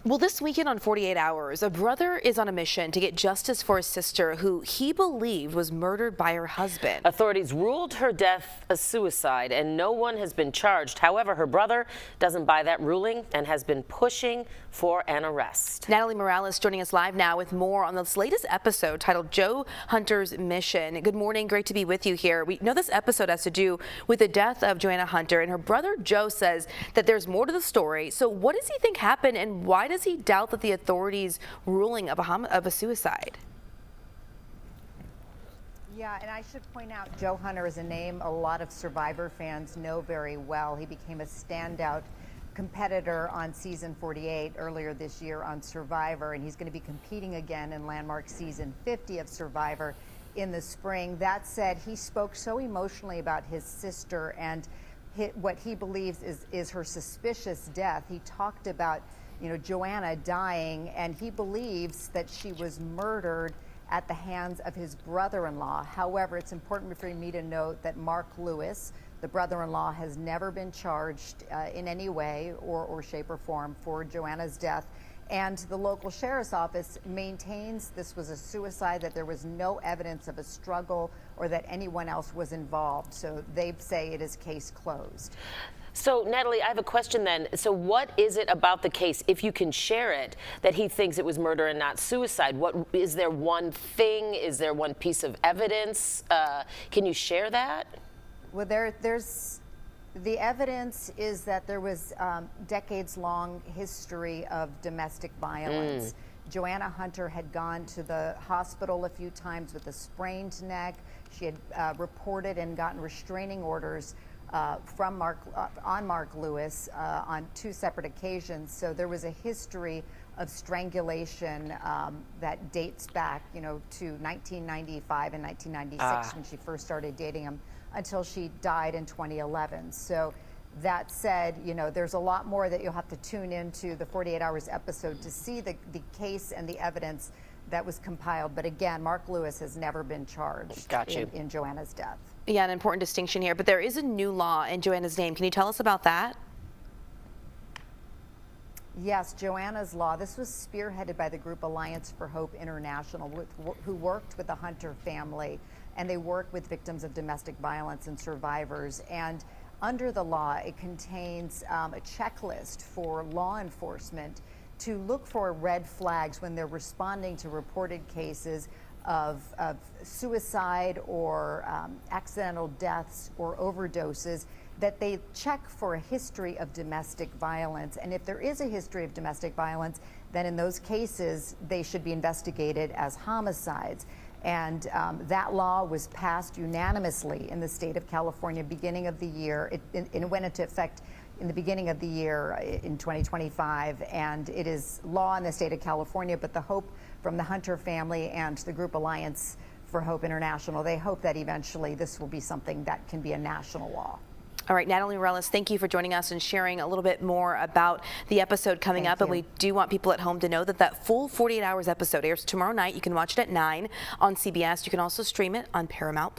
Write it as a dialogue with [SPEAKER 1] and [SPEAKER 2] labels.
[SPEAKER 1] Well, this weekend on 48 Hours, a brother is on a mission to get justice for his sister who he believed was murdered by her husband.
[SPEAKER 2] Authorities ruled her death a suicide and no one has been charged. However, her brother doesn't buy that ruling and has been pushing for an arrest.
[SPEAKER 1] Natalie Morales joining us live now with more on this latest episode titled Joe Hunter's Mission. Good morning. Great to be with you here. We know this episode has to do with the death of Joanna Hunter, and her brother Joe says that there's more to the story. So what does he think happened, and why does he doubt that the authorities' ruling of a suicide?
[SPEAKER 3] Yeah, and I should point out Joe Hunter is a name a lot of Survivor fans know very well. He became a standout competitor on season 48 earlier this year on Survivor, and he's going to be competing again in landmark season 50 of Survivor in the spring. That said, he spoke so emotionally about his sister and what he believes is her suspicious death. He talked about Joanna dying, and he believes that she was murdered at the hands of his brother-in-law. However, it's important for me to note that Mark Lewis, the brother-in-law, has never been charged in any way or shape or form for Joanna's death. And the local sheriff's office maintains this was a suicide, that there was no evidence of a struggle or that anyone else was involved. So they say it is case closed.
[SPEAKER 2] So, Natalie, I have a question then. So what is it about the case, if you can share it, that he thinks it was murder and not suicide? What is there one thing? Is there one piece of evidence? Can you share that?
[SPEAKER 3] Well, there's the evidence is that there was decades-long history of domestic violence. Joanna Hunter had gone to the hospital a few times with a sprained neck. She had reported and gotten restraining orders from Mark Lewis on 2 separate occasions. So there was a history of strangulation that dates back, to 1995 and 1996 when she first started dating him, until she died in 2011. So that said, there's a lot more that you'll have to tune into the 48 Hours episode to see the case and the evidence that was compiled. But again, Mark Lewis has never been charged in Joanna's death.
[SPEAKER 1] Yeah, an important distinction here, but there is a new law in Joanna's name. Can you tell us about that?
[SPEAKER 3] Yes, Joanna's Law. This was spearheaded by the group Alliance for Hope International, who worked with the Hunter family, and they work with victims of domestic violence and survivors. And under the law, it contains a checklist for law enforcement to look for red flags when they're responding to reported cases of suicide or accidental deaths or overdoses, that they check for a history of domestic violence. And if there is a history of domestic violence, then in those cases, they should be investigated as homicides. And that law was passed unanimously in the state of California beginning of the year. It went into effect in the beginning of the year in 2025, and it is law in the state of California. But the hope from the Hunter family and the group Alliance for Hope International, they hope that eventually this will be something that can be a national law.
[SPEAKER 1] All right, Natalie Morales, thank you for joining us and sharing a little bit more about the episode coming up. And we do want people at home to know that that full 48 Hours episode airs tomorrow night. You can watch it at 9 on CBS. You can also stream it on Paramount+.